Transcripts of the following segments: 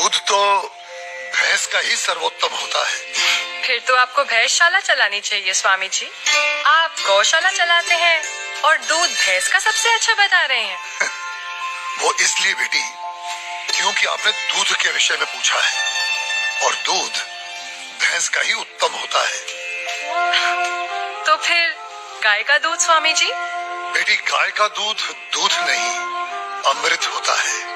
दूध तो भैंस का ही सर्वोत्तम होता है। फिर तो आपको भैंसशाला चलानी चाहिए स्वामी जी। आप गौशाला चलाते हैं और दूध भैंस का सबसे अच्छा बता रहे हैं। वो इसलिए बेटी क्योंकि आपने दूध के विषय में पूछा है और दूध भैंस का ही उत्तम होता है। तो फिर गाय का दूध स्वामी जी? बेटी गाय का दूध दूध नहीं अमृत होता है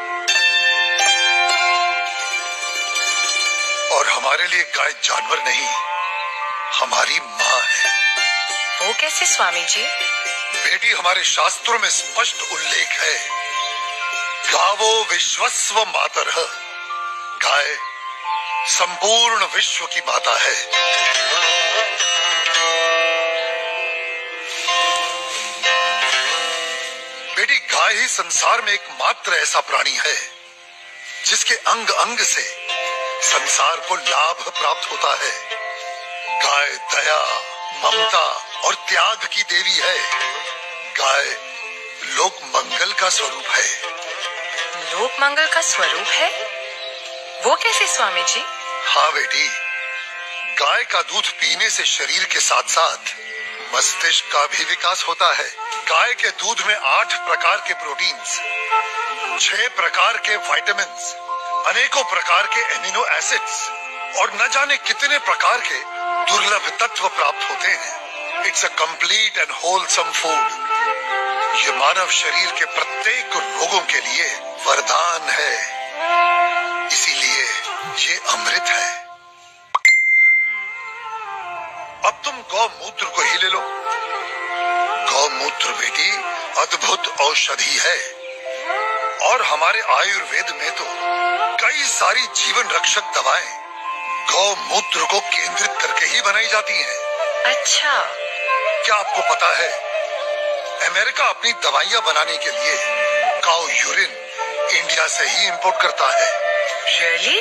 और हमारे लिए गाय जानवर नहीं हमारी माँ है। वो कैसे स्वामी जी? बेटी हमारे शास्त्रों में स्पष्ट उल्लेख है, गावो विश्वस्व मातरः, गाय संपूर्ण विश्व की माता है। बेटी गाय ही संसार में एकमात्र ऐसा प्राणी है जिसके अंग अंग से संसार को लाभ प्राप्त होता है। गाय दया, ममता और त्याग की देवी है। गाय लोक मंगल का स्वरूप है। लोक मंगल का स्वरूप है? वो कैसे स्वामी जी? हाँ बेटी, गाय का दूध पीने से शरीर के साथ साथ मस्तिष्क का भी विकास होता है। गाय के दूध में 8 प्रकार के प्रोटीन्स, 6 प्रकार के विटामिन्स, अनेकों प्रकार के एमिनो एसिड्स और न जाने कितने प्रकार के दुर्लभ तत्व प्राप्त होते हैं। It's a complete and wholesome food. ये मानव शरीर के प्रत्येक रोगों के लिए वरदान है, इसीलिए ये अमृत है। अब तुम गौमूत्र को ही ले लो। गौमूत्र बेटी अद्भुत औषधि है और हमारे आयुर्वेद में तो कई सारी जीवन रक्षक दवाएं गौमूत्र को केंद्रित करके ही बनाई जाती हैं। अच्छा, क्या आपको पता है अमेरिका अपनी दवाइयां बनाने के लिए काऊ यूरिन इंडिया से ही इंपोर्ट करता है। रियली?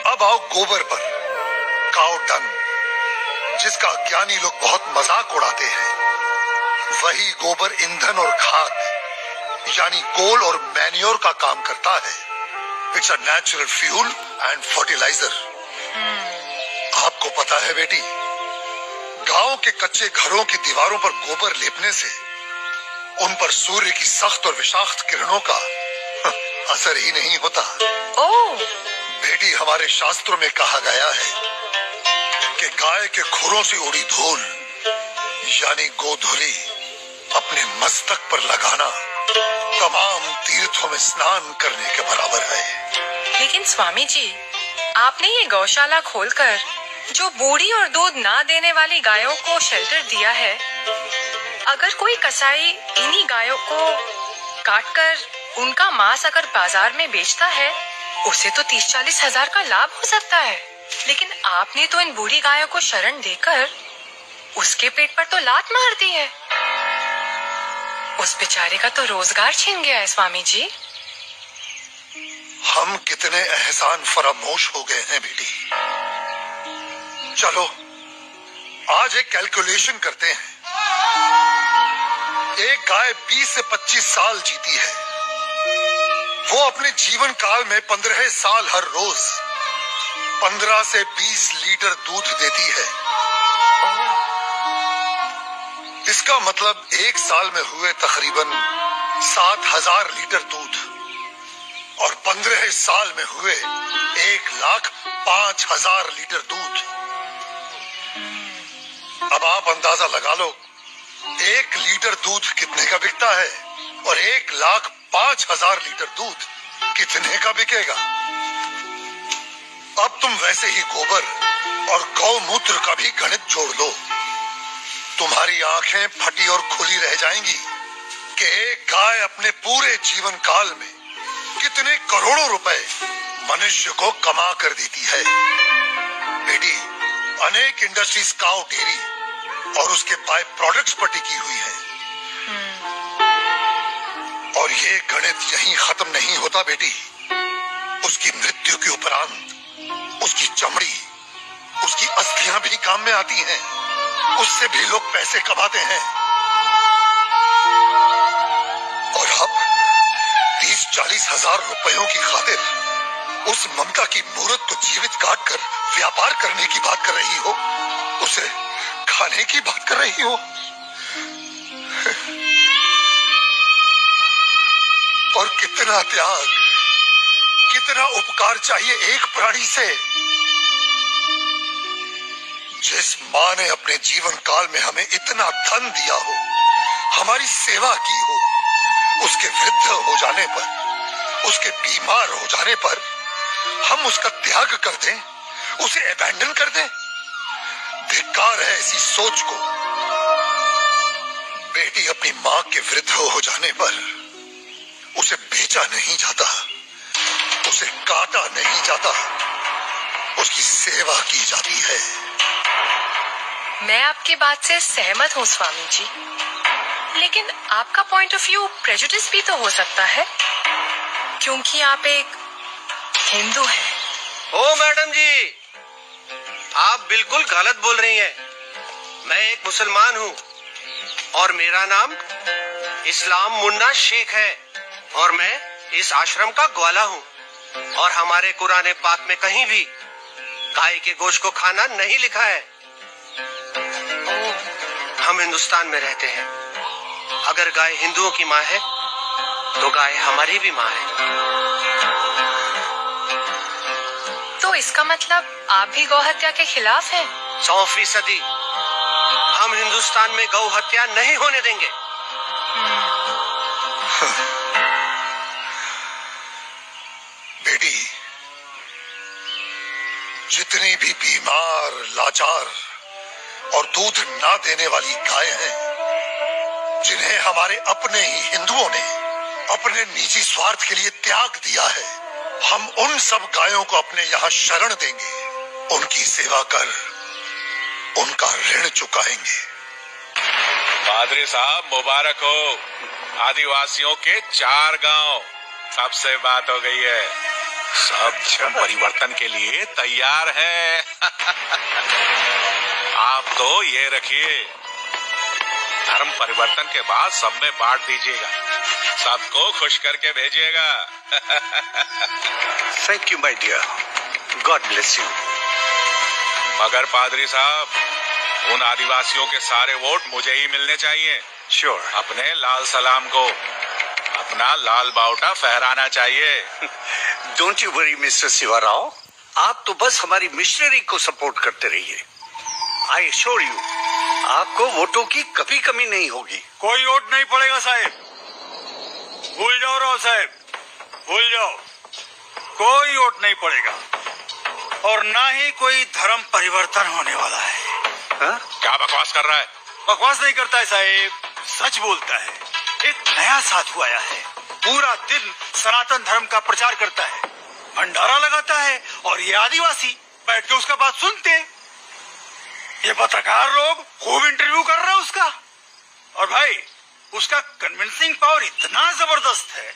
अब आओ गोबर पर। काऊ डंग, जिसका अज्ञानी लोग बहुत मजाक उड़ाते हैं, वही गोबर ईंधन और खाद यानी कोल और मैन्योर का काम करता है। It's a natural fuel and fertiliser. आपको पता है बेटी, गांव के कच्चे घरों की दीवारों पर गोबर लेपने से उन पर सूर्य की सख्त और विषाक्त किरणों का असर ही नहीं होता। ओह! बेटी हमारे शास्त्रों में कहा गया है कि गाय के खुरों से उड़ी धूल यानी गोधूली अपने मस्तक पर लगाना तमाम तीर्थों में स्नान करने के बराबर है। लेकिन स्वामी जी, आपने ये गौशाला खोलकर जो बूढ़ी और दूध ना देने वाली गायों को शेल्टर दिया है, अगर कोई कसाई इन्हीं गायों को काटकर उनका मांस अगर बाजार में बेचता है, उसे तो 30-40 हजार का लाभ हो सकता है। लेकिन आपने तो इन बूढ़ी गायों को शरण देकर उसके पेट पर तो लात मार दी है। उस बेचारे का तो रोजगार छिन गया है स्वामी जी। हम कितने एहसान फरामोश हो गए हैं बेटी। चलो आज एक कैलकुलेशन करते हैं। एक गाय 20 से 25 साल जीती है। वो अपने जीवन काल में 15 साल हर रोज 15 से 20 लीटर दूध देती है। इसका मतलब एक साल में हुए तकरीबन 7000 लीटर दूध और 15 साल में हुए 1,05,000 लीटर दूध। अब आप अंदाजा लगा लो 1 लीटर दूध कितने का बिकता है और 1,05,000 लीटर दूध कितने का बिकेगा। अब तुम वैसे ही गोबर और गौमूत्र का भी गणित जोड़ लो। तुम्हारी आंखें फटी और खुली रह जाएंगी कि एक गाय अपने पूरे जीवन काल में कितने करोड़ों रुपए मनुष्य को कमा कर देती है। बेटी अनेक इंडस्ट्रीज काऊ डेयरी और उसके बाय प्रोडक्ट्स पर टिकी हुई है। और ये गणित यहीं खत्म नहीं होता बेटी। उसकी मृत्यु के उपरांत उसकी चमड़ी, उसकी अस्थियां भी काम में आती हैं। उससे भी लोग पैसे कमाते हैं। और अब 30-40 हजार रुपयों की खातिर उस ममता की मूर्त को जीवित काट कर व्यापार करने की बात कर रही हो, उसे खाने की बात कर रही हो। और कितना त्याग, कितना उपकार चाहिए एक प्राणी से। जिस मां ने अपने जीवन काल में हमें इतना धन दिया हो, हमारी सेवा की हो, उसके वृद्ध हो जाने पर, उसके बीमार हो जाने पर हम उसका त्याग कर दें, उसे अबैंडन कर दें। धिक्कार है ऐसी सोच को। बेटी अपनी मां के वृद्ध हो जाने पर उसे बेचा नहीं जाता, उसे काटा नहीं जाता, उसकी सेवा की जाती है। मैं आपकी बात से सहमत हूँ स्वामी जी, लेकिन आपका पॉइंट ऑफ व्यू प्रेजुडिस भी तो हो सकता है, क्योंकि आप एक हिंदू हैं। ओ मैडम जी, आप बिल्कुल गलत बोल रही हैं। मैं एक मुसलमान हूँ और मेरा नाम इस्लाम मुन्ना शेख है और मैं इस आश्रम का ग्वाला हूँ। और हमारे कुरान पाक में कहीं भी गाय के गोश्त को खाना नहीं लिखा है। हम हिंदुस्तान में रहते हैं। अगर गाय हिंदुओं की माँ है तो गाय हमारी भी माँ है। तो इसका मतलब आप भी गौ हत्या के खिलाफ हैं? 100%। हम हिंदुस्तान में गौ हत्या नहीं होने देंगे। बेटी, जितनी भी बीमार, लाचार और दूध ना देने वाली गाय हैं, जिन्हें हमारे अपने ही हिंदुओं ने अपने निजी स्वार्थ के लिए त्याग दिया है, हम उन सब गायों को अपने यहाँ शरण देंगे, उनकी सेवा कर उनका ऋण चुकाएंगे। पादरी साहब मुबारक हो। आदिवासियों के 4 गांव सबसे बात हो गई है, सब धर्म परिवर्तन के लिए तैयार है। आप तो ये रखिए, धर्म परिवर्तन के बाद सब में बांट दीजिएगा, सबको खुश करके भेजिएगा। Thank you my dear, god bless you. मगर पादरी साहब, उन आदिवासियों के सारे वोट मुझे ही मिलने चाहिए। श्योर। अपने लाल सलाम को अपना लाल बावटा फहराना चाहिए। Don't you worry mister Shivarao, आप तो बस हमारी मिशनरी को सपोर्ट करते रहिए। आई एश्योर यू, आपको वोटों की कभी कमी नहीं होगी। कोई वोट नहीं पड़ेगा साहब, भूल जाओ राव साहब, भूल जाओ। कोई वोट नहीं पड़ेगा और ना ही कोई धर्म परिवर्तन होने वाला है। हा? क्या बकवास कर रहा है? बकवास नहीं करता है साहब, सच बोलता है। एक नया साधु आया है, पूरा दिन सनातन धर्म का प्रचार करता है, भंडारा लगाता है और ये आदिवासी बैठ के उसका बात सुनते। ये पत्रकार लोग खूब इंटरव्यू कर रहे हैं उसका, और भाई उसका कन्विंसिंग पावर इतना जबरदस्त है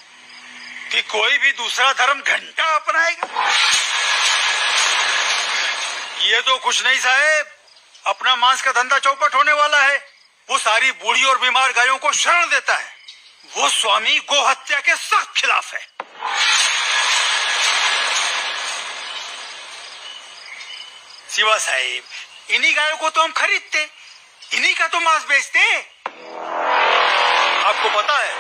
कि कोई भी दूसरा धर्म घंटा अपनाएगा। ये तो कुछ नहीं साहब, अपना मांस का धंधा चौपट होने वाला है। वो सारी बूढ़ी और बीमार गायों को शरण देता है। वो स्वामी गो हत्या के सख्त खिलाफ है। शिवा साहिब, इन्हीं गायों को तो हम खरीदते, इन्हीं का तो मांस बेचते। आपको पता है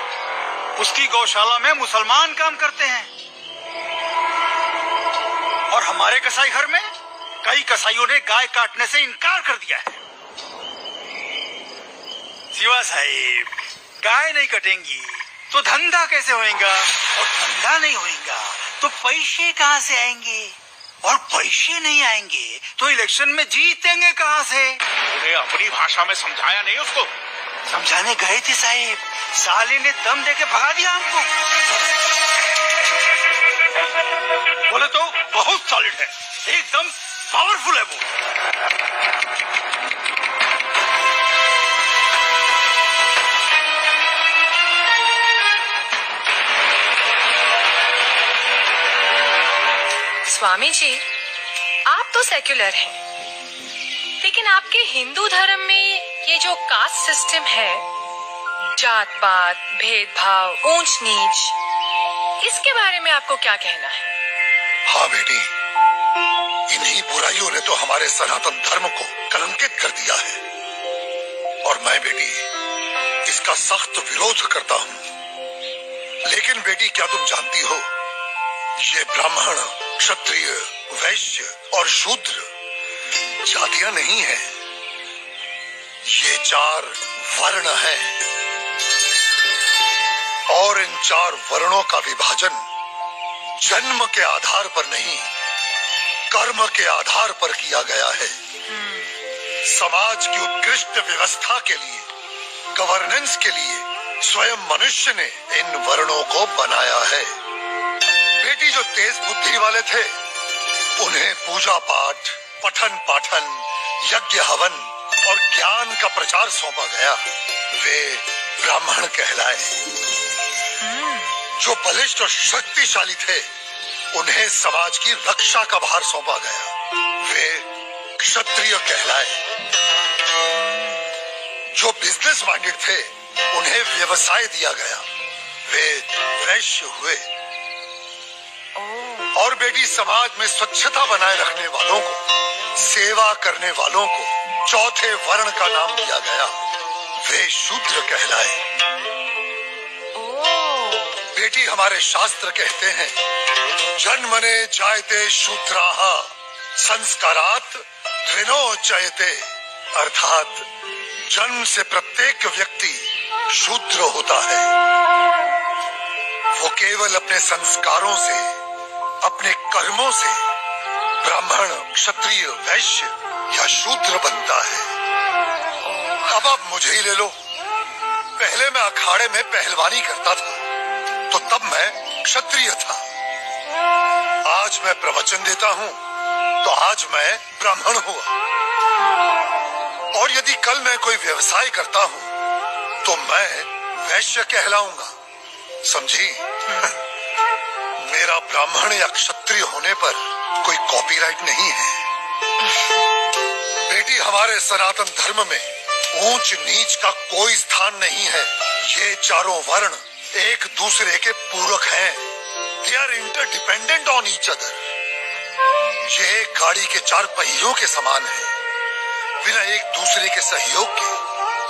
उसकी गौशाला में मुसलमान काम करते हैं और हमारे कसाई घर में कई कसाईयों ने गाय काटने से इनकार कर दिया है। शिवा साहिब, गाय नहीं कटेंगी तो धंधा कैसे होएगा, और धंधा नहीं होएगा तो पैसे कहाँ से आएंगे, और पैसे नहीं आएंगे तो इलेक्शन में जीतेंगे कहाँ से। उन्हें अपनी भाषा में समझाया नहीं उसको? समझाने गए थे साहिब, साले ने दम देके भगा दिया हमको। बोले तो बहुत सॉलिड है, एकदम पावरफुल है वो। स्वामी जी, आप तो सेक्युलर हैं, लेकिन आपके हिंदू धर्म में ये जो कास्ट सिस्टम है, जात पात, भेदभाव, ऊंच नीच, इसके बारे में आपको क्या कहना है? हाँ बेटी, इन्हीं बुराइयों ने तो हमारे सनातन धर्म को कलंकित कर दिया है और मैं बेटी इसका सख्त विरोध करता हूँ। लेकिन बेटी क्या तुम जानती हो, ये ब्राह्मण, क्षत्रिय, वैश्य और शूद्र जातियां नहीं है, ये 4 वर्ण हैं और इन 4 वर्णों का विभाजन जन्म के आधार पर नहीं, कर्म के आधार पर किया गया है। समाज की उत्कृष्ट व्यवस्था के लिए, गवर्नेंस के लिए स्वयं मनुष्य ने इन वर्णों को बनाया है। बेटी जो तेज बुद्धि वाले थे उन्हें पूजा पाठ, पठन पाठन, यज्ञ हवन और ज्ञान का प्रचार सौंपा गया, वे ब्राह्मण कहलाए। जो बलिष्ठ और शक्तिशाली थे उन्हें समाज की रक्षा का भार सौंपा गया, वे क्षत्रिय कहलाए। जो बिजनेस माइंडेड थे उन्हें व्यवसाय दिया गया, वे वैश्य हुए। और बेटी समाज में स्वच्छता बनाए रखने वालों को, सेवा करने वालों को चौथे वर्ण का नाम दिया गया, वे शूद्र कहलाए। बेटी हमारे शास्त्र कहते हैं, जन्मने जायते शूद्राः संस्कारात् द्विनोच्यते, अर्थात जन्म से प्रत्येक व्यक्ति शूद्र होता है। वो केवल अपने संस्कारों से, अपने कर्मों से ब्राह्मण, क्षत्रिय, वैश्य या शूद्र बनता है। अब आप मुझे ही ले लो, पहले मैं अखाड़े में पहलवानी करता था तो तब मैं क्षत्रिय था, आज मैं प्रवचन देता हूँ तो आज मैं ब्राह्मण हुआ, और यदि कल मैं कोई व्यवसाय करता हूँ तो मैं वैश्य कहलाऊंगा, समझी? मेरा ब्राह्मण या क्षत्रिय होने पर कोई कॉपीराइट नहीं है। बेटी हमारे सनातन धर्म में ऊंच नीच का कोई स्थान नहीं है। ये चारों वर्ण एक दूसरे के पूरक हैं। They are interdependent on each other. ये गाड़ी के 4 पहियों के समान है। बिना एक दूसरे के सहयोग के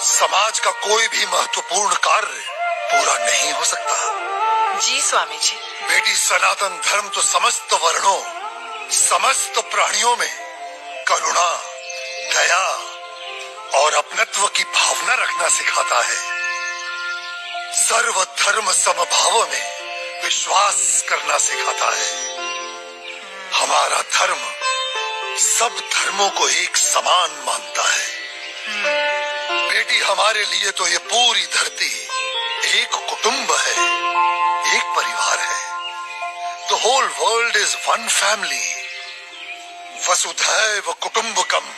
समाज का कोई भी महत्वपूर्ण कार्य पूरा नहीं हो सकता। जी स्वामी जी। बेटी सनातन धर्म तो समस्त वर्णों, समस्त प्राणियों में करुणा, दया और अपनत्व की भावना रखना सिखाता है। सर्व धर्म समभाव में विश्वास करना सिखाता है। हमारा धर्म सब धर्मों को एक समान मानता है। बेटी हमारे लिए तो ये पूरी धरती एक कुटुंब है, एक परिवार है। The whole world is one family. वसुधैव कुटुंबकम।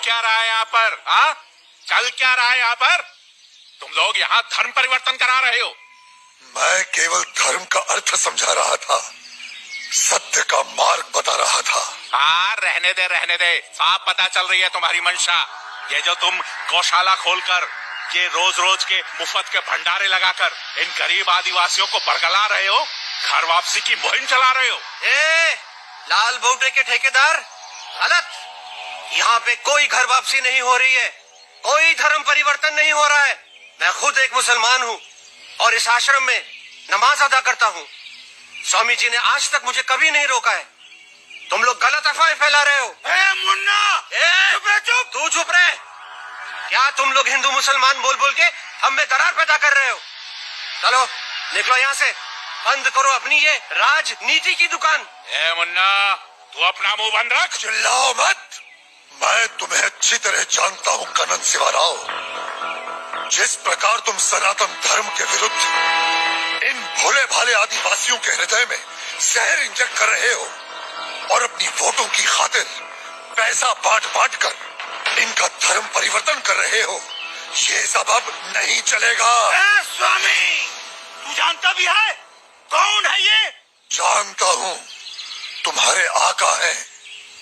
क्या रहा है यहाँ पर? हाँ, चल क्या रहा है यहाँ पर? तुम लोग यहाँ धर्म परिवर्तन करा रहे हो। मैं केवल धर्म का अर्थ समझा रहा था, सत्य का मार्ग बता रहा था। हाँ, रहने दे, साफ पता चल रही है तुम्हारी मंशा। ये जो तुम गौशाला खोलकर, ये रोज रोज के मुफ्त के भंडारे लगाकर इन गरीब आदिवासियों को बरगला रहे हो, घर वापसी की मुहिम चला रहे हो। लाल बोटे के ठेकेदार, गलत। यहाँ पे कोई घर वापसी नहीं हो रही है, कोई धर्म परिवर्तन नहीं हो रहा है। मैं खुद एक मुसलमान हूँ और इस आश्रम में नमाज अदा करता हूँ। स्वामी जी ने आज तक मुझे कभी नहीं रोका है। तुम लोग गलत अफवाहें फैला रहे हो। मुन्ना, चुप रह, चुप। तू चुप रहे। क्या तुम लोग हिंदू मुसलमान बोल बोल के हम में दरार पैदा कर रहे हो? चलो निकलो यहाँ से, बंद करो अपनी ये राजनीति की दुकान। ए मुन्ना, तू अपना मुंह बंद रख। चिल्लाओ मत। मैं तुम्हें अच्छी तरह जानता हूँ कनन शिवाराव। जिस प्रकार तुम सनातन धर्म के विरुद्ध इन भोले भाले आदिवासियों के हृदय में जहर इंजेक्ट कर रहे हो और अपनी वोटों की खातिर पैसा बांट बांट कर इनका धर्म परिवर्तन कर रहे हो, ये सब अब नहीं चलेगा। स्वामी, तू जानता भी है कौन है ये? जानता हूँ, तुम्हारे आका है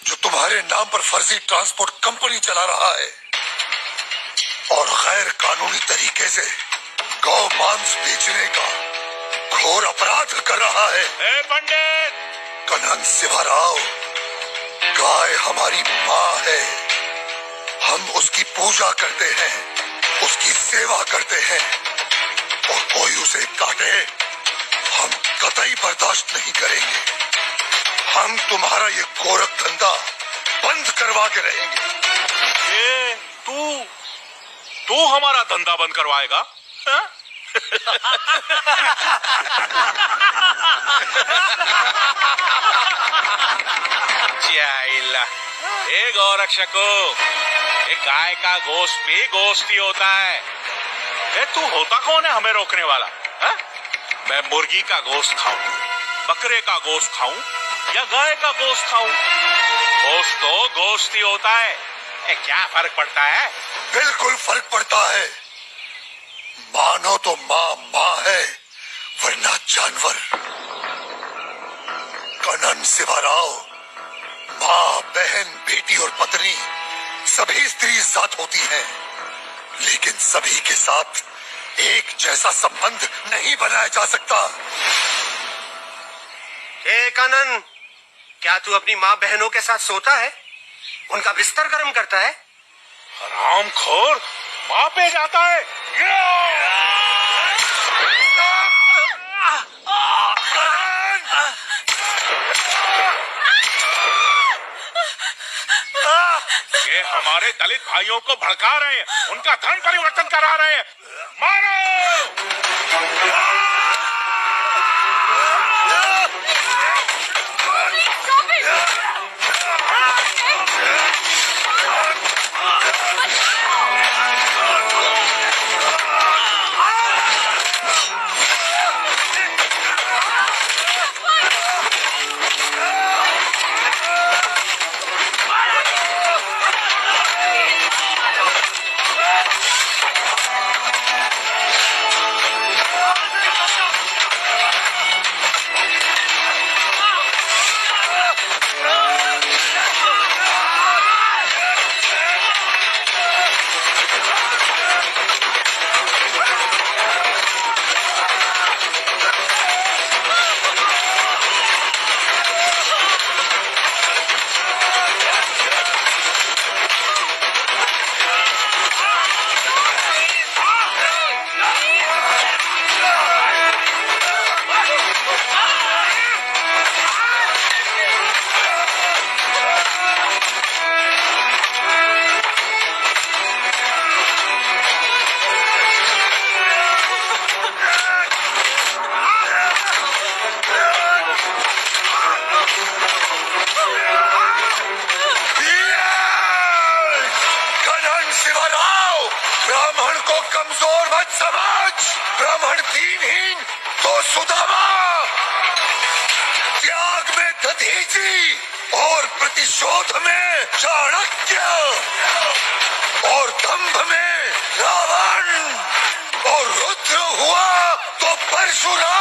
जो तुम्हारे नाम पर फर्जी ट्रांसपोर्ट कंपनी चला रहा है और गैर कानूनी तरीके से गौ मांस बेचने का घोर अपराध कर रहा है। ए पंडित, कनन शिवाराव, गाय हमारी माँ है। हम उसकी पूजा करते हैं, उसकी सेवा करते हैं और कोई उसे काटे हम कतई बर्दाश्त नहीं करेंगे। हम तुम्हारा ये गोरख धंधा बंद करवा के रहेंगे। ए तू हमारा धंधा बंद करवाएगा? हाँ? जाइला, ए गौरक्षको, ये गाय का गोश्त भी गोश्त ही होता है। ए तू होता कौन है हमें रोकने वाला? हा? मैं मुर्गी का गोश्त खाऊं, बकरे का गोश्त खाऊं या गाय का गोश्त खाऊं, गोश्त तो गोश्त ही होता है। ए क्या फर्क पड़ता है? बिल्कुल फर्क पड़ता है। मानो तो माँ माँ है वरना जानवर। कनन शिवाराव, माँ, बहन, बेटी और पत्नी सभी स्त्री जात होती हैं, लेकिन सभी के साथ एक जैसा संबंध नहीं बनाया जा सकता। ए कनन, क्या तू अपनी माँ बहनों के साथ सोता है, उनका बिस्तर गर्म करता है? हरामखोर, माँ पे जाता है। ये हमारे दलित भाइयों को भड़का रहे हैं, उनका धर्म परिवर्तन करा रहे हैं। मारो! ब्राह्मण को कमजोर मत समझ। ब्राह्मण दीनहीन तो सुदामा, त्याग में दधीचि और प्रतिशोध में चाणक्य और दंभ में रावण और रुद्र हुआ तो परशुराम।